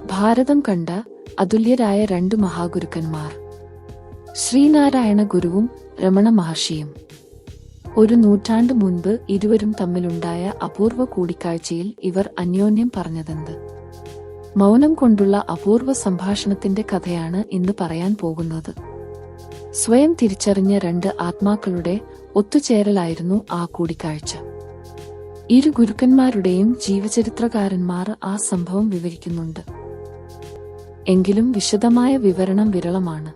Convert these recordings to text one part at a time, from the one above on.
ഭാരതം കണ്ട അതുല്യരായ രണ്ടു മഹാഗുരുക്കന്മാർ, ശ്രീനാരായണ ഗുരുവും രമണ മഹർഷിയും. ഒരു നൂറ്റാണ്ട് മുൻപ് ഇരുവരും തമ്മിലുണ്ടായ അപൂർവ കൂടിക്കാഴ്ചയിൽ ഇവർ അന്യോന്യം പറഞ്ഞതെന്ത്? മൗനം കൊണ്ടുള്ള അപൂർവ സംഭാഷണത്തിന്റെ കഥയാണ് ഇന്ന് പറയാൻ പോകുന്നത്. സ്വയം തിരിച്ചറിഞ്ഞ രണ്ട് ആത്മാക്കളുടെ ഒത്തുചേരലായിരുന്നു ആ കൂടിക്കാഴ്ച. ഇരു ഗുരുക്കന്മാരുടെയും ജീവചരിത്രകാരന്മാർ ആ സംഭവം വിവരിക്കുന്നുണ്ട്. എങ്കിലും വിശദമായ വിവരണം വിരളമാണ്.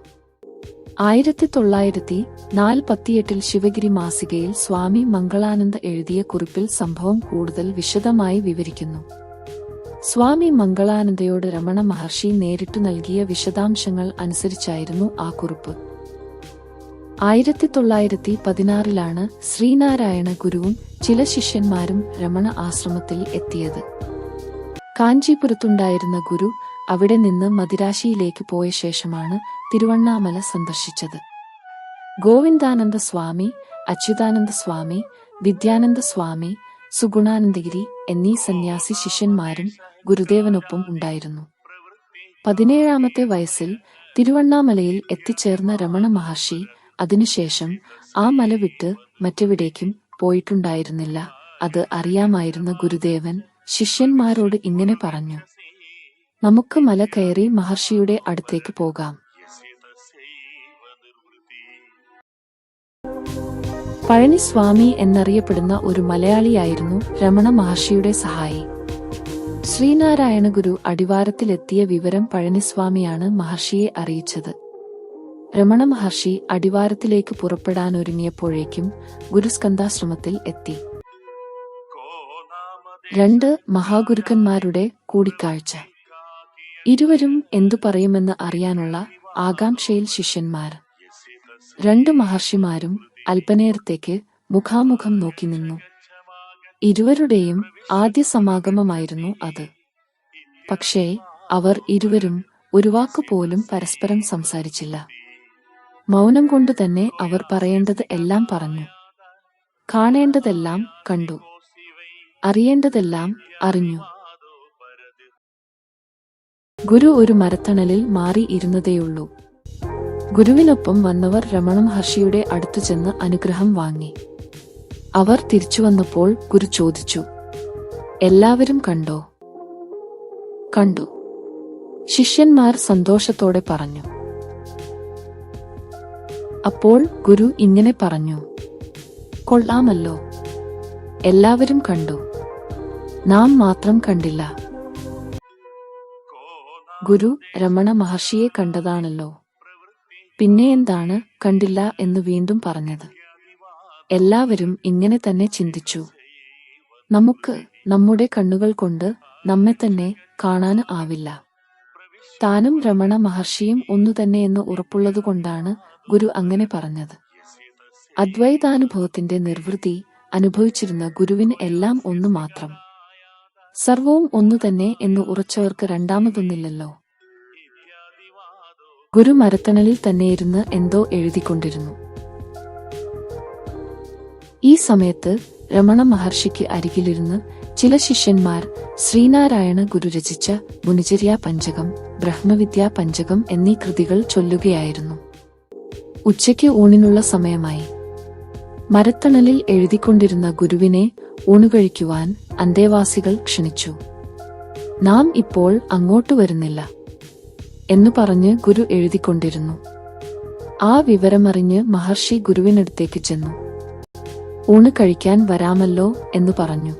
1948 ശിവഗിരി മാസികയിൽ സ്വാമി മംഗളാനന്ദ എഴുതിയ കുറിപ്പിൽ സംഭവം കൂടുതൽ വിശദമായി വിവരിക്കുന്നു. സ്വാമി മംഗളാനന്ദയോട് രമണ മഹർഷി നേരിട്ടു നൽകിയ വിശദാംശങ്ങൾ അനുസരിച്ചായിരുന്നു ആ കുറിപ്പ്. 1916 ശ്രീനാരായണ ഗുരുവും ചില ശിഷ്യന്മാരും രമണ ആശ്രമത്തിൽ എത്തിയത്. കാഞ്ചീപുരത്തുണ്ടായിരുന്ന ഗുരു അവിടെ നിന്ന് മദിരാശിയിലേക്ക് പോയ ശേഷമാണ് തിരുവണ്ണാമല സന്ദർശിച്ചത്. ഗോവിന്ദാനന്ദ സ്വാമി, അച്യുതാനന്ദ സ്വാമി, വിദ്യാനന്ദ സ്വാമി, സുഗുണാനന്ദഗിരി എന്നീ സന്യാസി ശിഷ്യന്മാരും ഗുരുദേവനൊപ്പം ഉണ്ടായിരുന്നു. 17ാമത്തെ വയസ്സിൽ തിരുവണ്ണാമലയിൽ എത്തിച്ചേർന്ന രമണ മഹർഷി അതിനുശേഷം ആ മല വിട്ട് മറ്റെവിടേക്കും പോയിട്ടുണ്ടായിരുന്നില്ല. അത് അറിയാമായിരുന്ന ഗുരുദേവൻ ശിഷ്യന്മാരോട് ഇങ്ങനെ പറഞ്ഞു: നമുക്ക് മല കയറി മഹർഷിയുടെ അടുത്തേക്ക് പോകാം. പഴനിസ്വാമി എന്നറിയപ്പെടുന്ന ഒരു മലയാളിയായിരുന്നു രമണ മഹർഷിയുടെ സഹായി. ശ്രീനാരായണ ഗുരു അടിവാരത്തിലെത്തിയ വിവരം പഴനിസ്വാമിയാണ് മഹർഷിയെ അറിയിച്ചത്. രമണ മഹർഷി അടിവാരത്തിലേക്ക് പുറപ്പെടാനൊരുങ്ങിയപ്പോഴേക്കും ഗുരുസ്കന്ധാശ്രമത്തിൽ എത്തി. രണ്ട് മഹാഗുരുക്കന്മാരുടെ കൂടിക്കാഴ്ച. ഇരുവരും എന്തു പറയുമെന്ന് അറിയാനുള്ള ആകാംക്ഷയിൽ ശിഷ്യന്മാർ. രണ്ട് മഹർഷിമാരും അല്പനേരത്തേക്ക് മുഖാമുഖം നോക്കി നിന്നു. ഇരുവരുടെയും ആദ്യ സമാഗമമായിരുന്നു അത്. പക്ഷേ അവർ ഇരുവരും ഒരു വാക്കുപോലും പരസ്പരം സംസാരിച്ചില്ല. മൗനം കൊണ്ടു തന്നെ അവർ പറയേണ്ടത് എല്ലാം പറഞ്ഞു. കാണേണ്ടതെല്ലാം കണ്ടു. അറിയേണ്ടതെല്ലാം അറിഞ്ഞു. ഗുരു ഒരു മരത്തണലിൽ മാറി ഇരുന്നതേയുള്ളൂ. ഗുരുവിനൊപ്പം വന്നവർ രമണ മഹർഷിയുടെ അടുത്തു ചെന്ന് അനുഗ്രഹം വാങ്ങി. അവർ തിരിച്ചുവന്നപ്പോൾ ഗുരു ചോദിച്ചു: എല്ലാവരും കണ്ടോ? കണ്ടു. ശിഷ്യന്മാർ സന്തോഷത്തോടെ പറഞ്ഞു. അപ്പോൾ ഗുരു ഇങ്ങനെ പറഞ്ഞു: കൊള്ളാമല്ലോ, എല്ലാവരും കണ്ടു, നാം മാത്രം കണ്ടില്ല. ഗുരു രമണ മഹർഷിയെ കണ്ടതാണല്ലോ, പിന്നെ എന്താണ് കണ്ടില്ല എന്ന് വീണ്ടും പറഞ്ഞത്? എല്ലാവരും ഇങ്ങനെ തന്നെ ചിന്തിച്ചു. നമുക്ക് നമ്മുടെ കണ്ണുകൾ കൊണ്ട് നമ്മെ തന്നെ കാണാൻ ആവില്ല. താനും രമണ മഹർഷിയും ഒന്നുതന്നെയെന്ന് ഉറപ്പുള്ളതുകൊണ്ടാണ് ഗുരു അങ്ങനെ പറഞ്ഞത്. അദ്വൈതാനുഭവത്തിന്റെ നിർവൃത്തി അനുഭവിച്ചിരുന്ന ഗുരുവിന് എല്ലാം ഒന്നു മാത്രം. സർവവും ഒന്നുതന്നെ എന്ന് ഉറച്ചവർക്ക് രണ്ടാമതൊന്നില്ലല്ലോ. ഗുരു മരത്തണലിൽ തന്നെയിരുന്ന് എന്തോ എഴുതിക്കൊണ്ടിരുന്നു. ഈ സമയത്ത് രമണ മഹർഷിക്ക് അരികിലിരുന്ന് ചില ശിഷ്യന്മാർ ശ്രീനാരായണ ഗുരു രചിച്ച മുനിചര്യാ പഞ്ചകം, ബ്രഹ്മവിദ്യാ പഞ്ചകം എന്നീ കൃതികൾ ചൊല്ലുകയായിരുന്നു. ഉച്ചയ്ക്ക് ഊണിനുള്ള സമയമായി. മരത്തണലിൽ എഴുതിക്കൊണ്ടിരുന്ന ഗുരുവിനെ ഊണുകഴിക്കുവാൻ അന്തേവാസികൾ ക്ഷണിച്ചു. നാം ഇപ്പോൾ അങ്ങോട്ട് വരുന്നില്ല എന്നു പറഞ്ഞ് ഗുരു എഴുതിക്കൊണ്ടിരുന്നു. ആ വിവരമറിഞ്ഞ് മഹർഷി ഗുരുവിനടുത്തേക്ക് ചെന്നു. ഊണ് കഴിക്കാൻ വരാമല്ലോ എന്നു പറഞ്ഞു.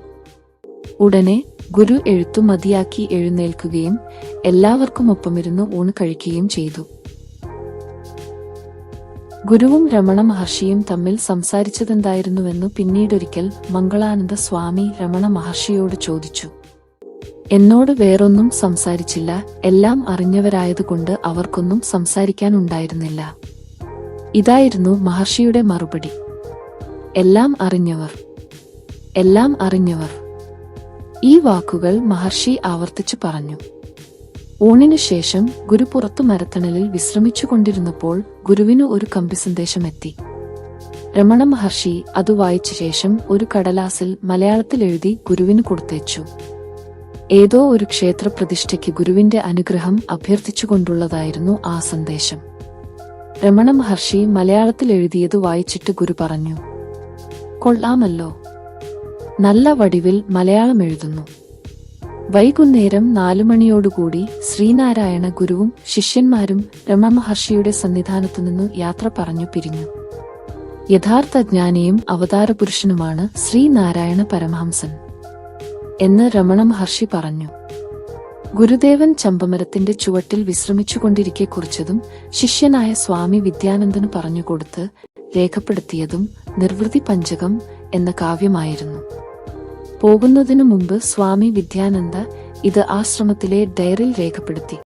ഉടനെ ഗുരു എഴുത്തു മതിയാക്കി എഴുന്നേൽക്കുകയും എല്ലാവർക്കുമൊപ്പമിരുന്ന് ഊണ് കഴിക്കുകയും ചെയ്തു. ഗുരുവും രമണ മഹർഷിയും തമ്മിൽ സംസാരിച്ചതെന്തായിരുന്നുവെന്നു പിന്നീടൊരിക്കൽ മംഗളാനന്ദ സ്വാമി രമണ മഹർഷിയോട് ചോദിച്ചു. എന്നോട് വേറൊന്നും സംസാരിച്ചില്ല, എല്ലാം അറിഞ്ഞവരായതുകൊണ്ട് അവർക്കൊന്നും സംസാരിക്കാനുണ്ടായിരുന്നില്ല. ഇതായിരുന്നു മഹർഷിയുടെ മറുപടി. എല്ലാം അറിഞ്ഞവർ, എല്ലാം അറിഞ്ഞവർ. ഈ വാക്കുകൾ മഹർഷി ആവർത്തിച്ചു പറഞ്ഞു. ഊണിനു ശേഷം ഗുരു പുറത്തു മരത്തണലിൽ വിശ്രമിച്ചുകൊണ്ടിരുന്നപ്പോൾ ഗുരുവിനു ഒരു കമ്പിസന്ദേശമെത്തി. രമണ മഹർഷി അത് വായിച്ച ശേഷം ഒരു കടലാസിൽ മലയാളത്തിൽ എഴുതി ഗുരുവിന് കൊടുത്തയച്ചു. ഏതോ ഒരു ക്ഷേത്ര പ്രതിഷ്ഠയ്ക്ക് ഗുരുവിന്റെ അനുഗ്രഹം അഭ്യർത്ഥിച്ചുകൊണ്ടുള്ളതായിരുന്നു ആ സന്ദേശം. രമണ മഹർഷി മലയാളത്തിൽ എഴുതിയത് വായിച്ചിട്ട് ഗുരു പറഞ്ഞു, കൊള്ളാമല്ലോ, നല്ല വടിവിൽ മലയാളം എഴുതുന്നു. വൈകുന്നേരം 4 മണിയോടുകൂടി ശ്രീനാരായണ ഗുരുവും ശിഷ്യന്മാരും രമണ മഹർഷിയുടെ സന്നിധാനത്തുനിന്നു യാത്ര പറഞ്ഞു പിരിഞ്ഞു. യഥാർത്ഥ ജ്ഞാനിയും അവതാരപുരുഷനുമാണ് ശ്രീനാരായണ പരമഹംസൻ എന്ന് രമണ മഹർഷി പറഞ്ഞു. ഗുരുദേവൻ ചമ്പമരത്തിന്റെ ചുവട്ടിൽ വിശ്രമിച്ചുകൊണ്ടിരിക്കെ കുറിച്ചതും ശിഷ്യനായ സ്വാമി വിദ്യാനന്ദനു പറഞ്ഞുകൊടുത്ത് രേഖപ്പെടുത്തിയതും നിർവൃതി പഞ്ചകം എന്ന കാവ്യമായിരുന്നു. പോകുന്നതിനു മുമ്പ് സ്വാമി വിദ്യാനന്ദ ഇത് ആശ്രമത്തിലെ ഡയറിയിൽ രേഖപ്പെടുത്തി.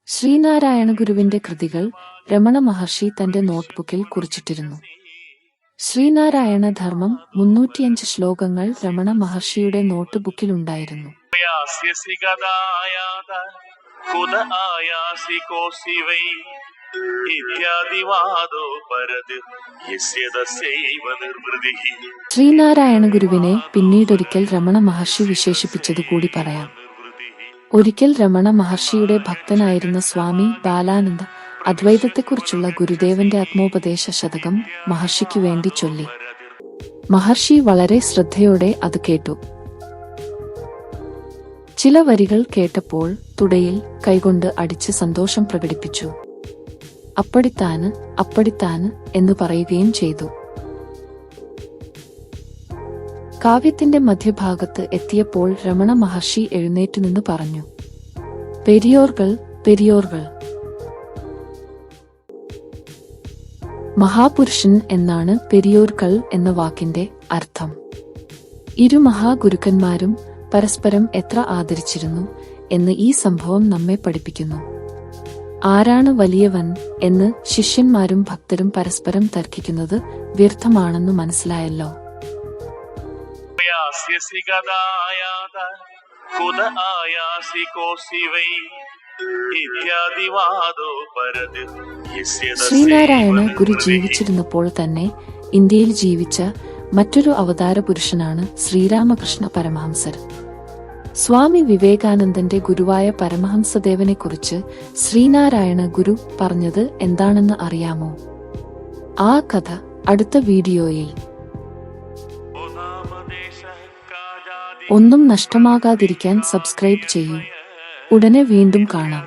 ശ്രീനാരായണ ഗുരുവിന്റെ കൃതികൾ രമണ മഹർഷി തന്റെ നോട്ട്ബുക്കിൽ കുറിച്ചിട്ടിരുന്നു. ശ്രീനാരായണ ധർമ്മം 305 ശ്ലോകങ്ങൾ രമണ മഹർഷിയുടെ നോട്ട് ബുക്കിലുണ്ടായിരുന്നു. ശ്രീനാരായണ ഗുരുവിനെ പിന്നീടൊരിക്കൽ രമണ മഹർഷി വിശേഷിപ്പിച്ചത് കൂടി പറയാം. ഒരിക്കൽ രമണ മഹർഷിയുടെ ഭക്തനായിരുന്ന സ്വാമി ബാലാനന്ദ അദ്വൈതത്തെക്കുറിച്ചുള്ള ഗുരുദേവന്റെ ആത്മോപദേശ ശതകം മഹർഷിക്കു വേണ്ടി ചൊല്ലി. മഹർഷി വളരെ ശ്രദ്ധയോടെ അത് കേട്ടു. ചില വരികൾ കേട്ടപ്പോൾ തുടയിൽ കൈകൊണ്ട് അടിച്ച് സന്തോഷം പ്രകടിപ്പിച്ചു. അപ്പടിത്താന് അപ്പടിത്താന് എന്ന് പറയുകയും ചെയ്തു. കാവ്യത്തിന്റെ മധ്യഭാഗത്ത് എത്തിയപ്പോൾ രമണ മഹർഷി എഴുന്നേറ്റുനിന്ന് പറഞ്ഞു, പെരിയോർകൾ പെരിയോർകൾ. മഹാപുരുഷൻ എന്നാണ് പെരിയോർകൾ എന്ന വാക്കിന്റെ അർത്ഥം. ഇരു മഹാഗുരുക്കന്മാരും പരസ്പരം എത്ര ആദരിച്ചിരുന്നു എന്ന് ഈ സംഭവം നമ്മെ പഠിപ്പിക്കുന്നു. ആരാണ് വലിയവൻ എന്ന് ശിഷ്യന്മാരും ഭക്തരും പരസ്പരം തർക്കിക്കുന്നത് വ്യർത്ഥമാണെന്ന് മനസ്സിലായല്ലോ. ശ്രീനാരായണ ഗുരു ജീവിച്ചിരുന്നപ്പോൾ തന്നെ ഇന്ത്യയിൽ ജീവിച്ച മറ്റൊരു അവതാര പുരുഷനാണ് ശ്രീരാമകൃഷ്ണ പരമഹംസർ. സ്വാമി വിവേകാനന്ദന്റെ ഗുരുവായ പരമഹംസദേവനെക്കുറിച്ച് ശ്രീനാരായണ ഗുരു പറഞ്ഞത് എന്താണെന്ന് അറിയാമോ? ആ കഥ അടുത്ത വീഡിയോയിൽ. ഒന്നും നഷ്ടമാകാതിരിക്കാൻ സബ്സ്ക്രൈബ് ചെയ്യൂ. ഉടനെ വീണ്ടും കാണാം.